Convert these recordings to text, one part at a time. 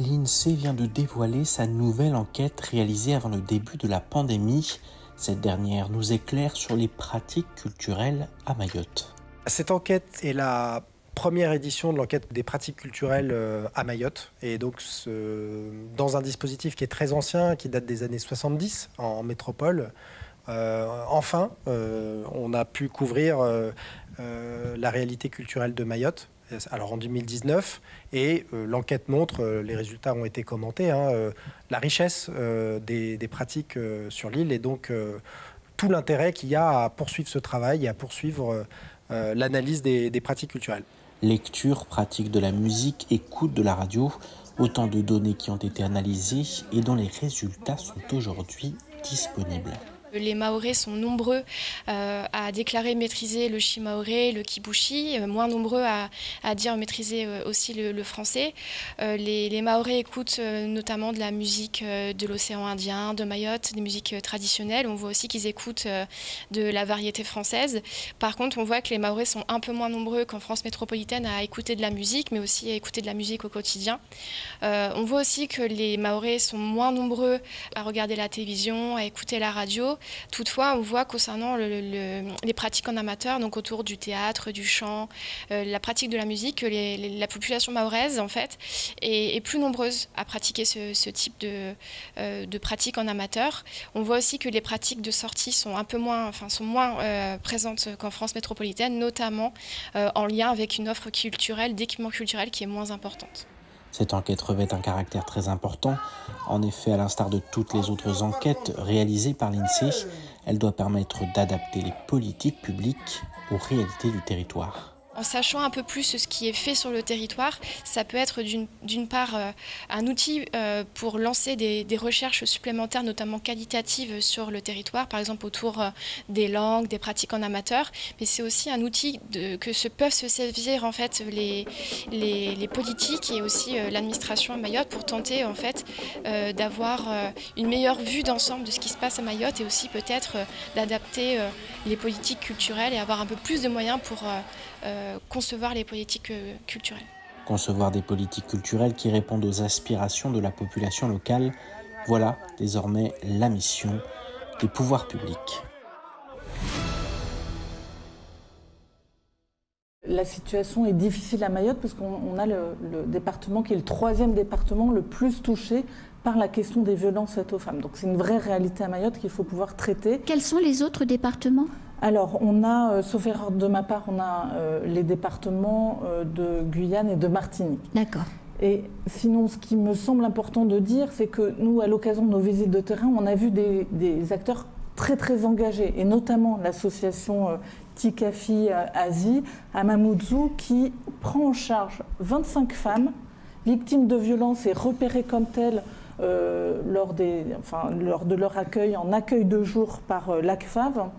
L'INSEE vient de dévoiler sa nouvelle enquête réalisée avant le début de la pandémie. Cette dernière nous éclaire sur les pratiques culturelles à Mayotte. Cette enquête est la première édition de l'enquête des pratiques culturelles à Mayotte. Et donc, dans un dispositif qui est très ancien, qui date des années 70 en métropole. Enfin, on a pu couvrir la réalité culturelle de Mayotte. Alors en 2019, et l'enquête montre, les résultats ont été commentés, la richesse des pratiques sur l'île et donc tout l'intérêt qu'il y a à poursuivre ce travail et à poursuivre l'analyse des pratiques culturelles. Lecture, pratique de la musique, écoute de la radio, autant de données qui ont été analysées et dont les résultats sont aujourd'hui disponibles. Les Mahorais sont nombreux à déclarer maîtriser le shimaoré, le kibushi, moins nombreux à dire maîtriser aussi le français. Les Mahorais écoutent notamment de la musique de l'océan Indien, de Mayotte, des musiques traditionnelles. On voit aussi qu'ils écoutent de la variété française. Par contre, on voit que les Mahorais sont un peu moins nombreux qu'en France métropolitaine à écouter de la musique, mais aussi à écouter de la musique au quotidien. On voit aussi que les Mahorais sont moins nombreux à regarder la télévision, à écouter la radio. Toutefois, on voit concernant les pratiques en amateur, donc autour du théâtre, du chant, la pratique de la musique, que la population mahoraise en fait est plus nombreuse à pratiquer ce type de pratiques en amateur. On voit aussi que les pratiques de sortie sont moins présentes qu'en France métropolitaine, notamment en lien avec une offre culturelle, d'équipement culturel qui est moins importante. Cette enquête revêt un caractère très important. En effet, à l'instar de toutes les autres enquêtes réalisées par l'INSEE, elle doit permettre d'adapter les politiques publiques aux réalités du territoire. En sachant un peu plus ce qui est fait sur le territoire, ça peut être d'une part un outil pour lancer des recherches supplémentaires, notamment qualitatives sur le territoire, par exemple autour des langues, des pratiques en amateur, mais c'est aussi un outil que peuvent se servir en fait les politiques et aussi l'administration à Mayotte pour tenter en fait d'avoir une meilleure vue d'ensemble de ce qui se passe à Mayotte et aussi peut-être d'adapter les politiques culturelles et avoir un peu plus de moyens pour concevoir les politiques culturelles. Concevoir des politiques culturelles qui répondent aux aspirations de la population locale, voilà désormais la mission des pouvoirs publics. La situation est difficile à Mayotte parce qu'on a le département qui est le 3e département le plus touché par la question des violences faites aux femmes. Donc c'est une vraie réalité à Mayotte qu'il faut pouvoir traiter. Quels sont les autres départements ? Alors, on a, sauf erreur de ma part, on a les départements de Guyane et de Martinique. D'accord. Et sinon, ce qui me semble important de dire, c'est que nous, à l'occasion de nos visites de terrain, on a vu des acteurs très très engagés, et notamment l'association Tikafi Asie à Mamoudzou, qui prend en charge 25 femmes victimes de violences et repérées comme telles lors de leur accueil, en accueil de jour par l'ACFAV.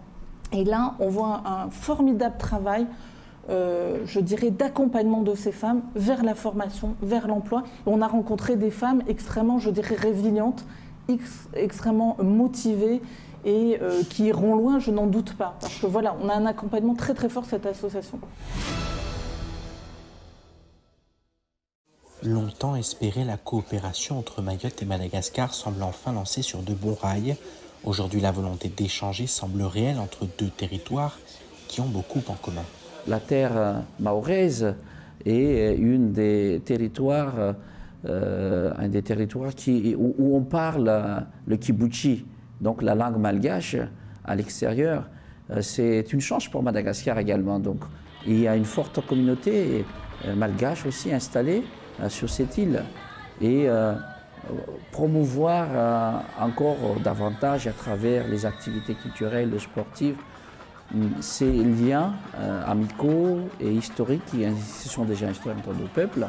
Et là, on voit un formidable travail, je dirais, d'accompagnement de ces femmes vers la formation, vers l'emploi. On a rencontré des femmes extrêmement, je dirais, résilientes, extrêmement motivées et qui iront loin, je n'en doute pas. Parce que voilà, on a un accompagnement très très fort, cette association. Longtemps espérée, la coopération entre Mayotte et Madagascar semble enfin lancée sur de bons rails. Aujourd'hui, la volonté d'échanger semble réelle entre deux territoires qui ont beaucoup en commun. La terre mahoraise est un des territoires où on parle le kibuchi, donc la langue malgache à l'extérieur. C'est une chance pour Madagascar également. Donc, il y a une forte communauté malgache aussi installée sur cette île. Et promouvoir encore davantage à travers les activités culturelles et sportives ces liens amicaux et historiques qui se sont déjà installés entre nos peuples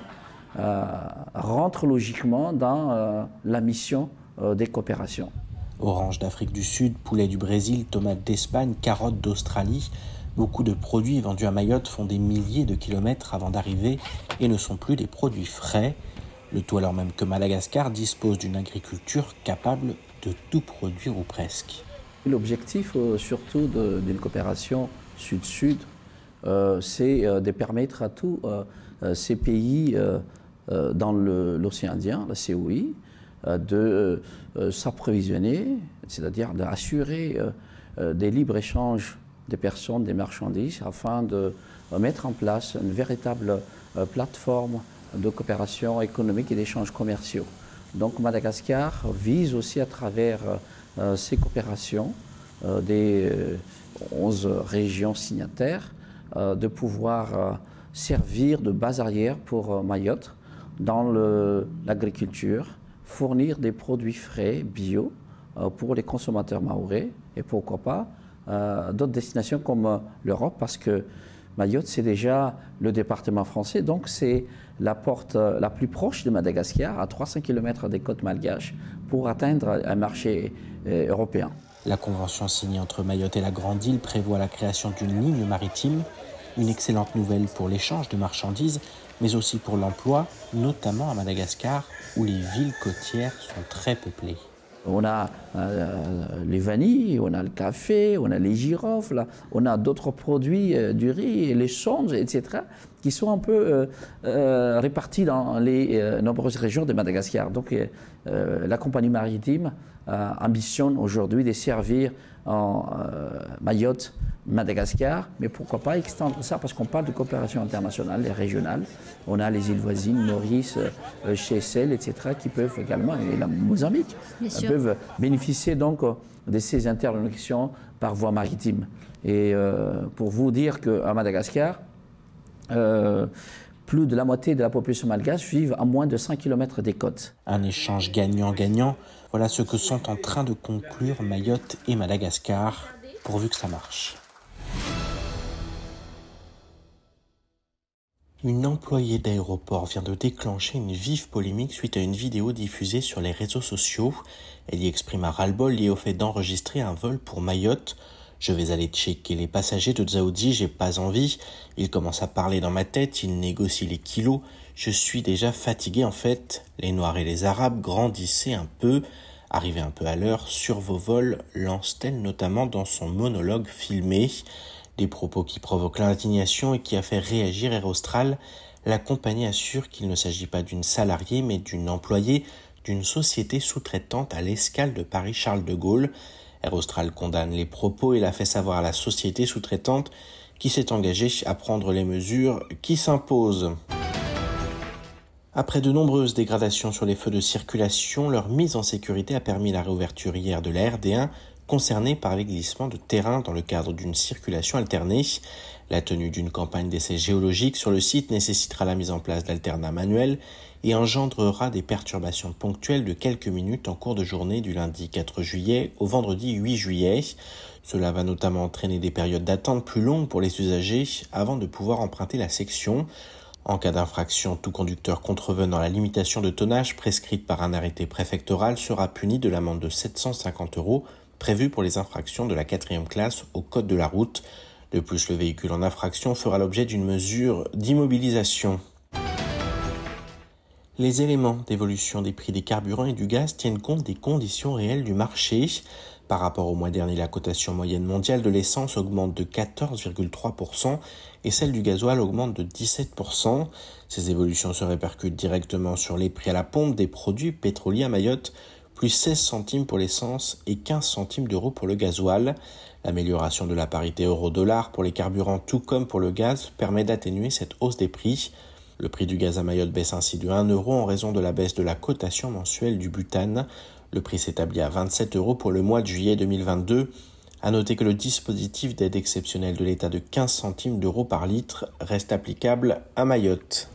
rentrent logiquement dans la mission des coopérations. Orange d'Afrique du Sud, poulet du Brésil, tomates d'Espagne, carottes d'Australie, beaucoup de produits vendus à Mayotte font des milliers de kilomètres avant d'arriver et ne sont plus des produits frais. Le tout alors même que Madagascar dispose d'une agriculture capable de tout produire ou presque. L'objectif surtout d'une coopération sud-sud, c'est de permettre à tous ces pays dans l'océan Indien, la COI, de s'approvisionner, c'est-à-dire d'assurer des libres-échanges des personnes, des marchandises, afin de mettre en place une véritable plateforme de coopération économique et d'échanges commerciaux. Donc Madagascar vise aussi à travers ces coopérations des 11 régions signataires de pouvoir servir de base arrière pour Mayotte dans l'agriculture, fournir des produits frais, bio, pour les consommateurs mahorais et pourquoi pas d'autres destinations comme l'Europe, parce que Mayotte, c'est déjà le département français, donc c'est la porte la plus proche de Madagascar, à 300 km des côtes malgaches, pour atteindre un marché européen. La convention signée entre Mayotte et la Grande Île prévoit la création d'une ligne maritime, une excellente nouvelle pour l'échange de marchandises, mais aussi pour l'emploi, notamment à Madagascar, où les villes côtières sont très peuplées. On a les vanilles, on a le café, on a les girofles, on a d'autres produits, du riz, les songes, etc., qui sont un peu répartis dans les nombreuses régions de Madagascar. Donc la compagnie maritime ambitionne aujourd'hui de servir en Mayotte, Madagascar, mais pourquoi pas extendre ça, parce qu'on parle de coopération internationale et régionale. On a les îles voisines, Maurice, Seychelles, etc., qui peuvent également, et la Mozambique, peuvent bénéficier donc de ces interconnexions par voie maritime. Et pour vous dire qu'à Madagascar, plus de la moitié de la population malgache vivent à moins de 100 km des côtes. Un échange gagnant-gagnant, voilà ce que sont en train de conclure Mayotte et Madagascar, pourvu que ça marche. Une employée d'aéroport vient de déclencher une vive polémique suite à une vidéo diffusée sur les réseaux sociaux. Elle y exprime un ras-le-bol lié au fait d'enregistrer un vol pour Mayotte. Je vais aller checker les passagers de Dzaoudzi, j'ai pas envie. Il commence à parler dans ma tête, il négocie les kilos. Je suis déjà fatigué en fait. Les Noirs et les Arabes grandissaient un peu. Arrivez un peu à l'heure sur vos vols, lance-t-elle notamment dans son monologue filmé. Des propos qui provoquent l'indignation et qui a fait réagir Air Austral. La compagnie assure qu'il ne s'agit pas d'une salariée mais d'une employée d'une société sous-traitante à l'escale de Paris-Charles de Gaulle. Air Austral condamne les propos et l'a fait savoir à la société sous-traitante qui s'est engagée à prendre les mesures qui s'imposent. Après de nombreuses dégradations sur les feux de circulation, leur mise en sécurité a permis la réouverture hier de la RD1 concernée par les glissements de terrain dans le cadre d'une circulation alternée. La tenue d'une campagne d'essais géologiques sur le site nécessitera la mise en place d'alternats manuels et engendrera des perturbations ponctuelles de quelques minutes en cours de journée du lundi 4 juillet au vendredi 8 juillet. Cela va notamment entraîner des périodes d'attente plus longues pour les usagers avant de pouvoir emprunter la section. En cas d'infraction, tout conducteur contrevenant la limitation de tonnage prescrite par un arrêté préfectoral sera puni de l'amende de 750 € prévue pour les infractions de la 4e classe au code de la route. De plus, le véhicule en infraction fera l'objet d'une mesure d'immobilisation. Les éléments d'évolution des prix des carburants et du gaz tiennent compte des conditions réelles du marché. Par rapport au mois dernier, la cotation moyenne mondiale de l'essence augmente de 14,3% et celle du gasoil augmente de 17%. Ces évolutions se répercutent directement sur les prix à la pompe des produits pétroliers à Mayotte, plus 16 centimes pour l'essence et 15 centimes d'euros pour le gasoil. L'amélioration de la parité euro-dollar pour les carburants tout comme pour le gaz permet d'atténuer cette hausse des prix. Le prix du gaz à Mayotte baisse ainsi de 1 € en raison de la baisse de la cotation mensuelle du butane. Le prix s'établit à 27 € pour le mois de juillet 2022. À noter que le dispositif d'aide exceptionnelle de l'État de 15 centimes d'euros par litre reste applicable à Mayotte.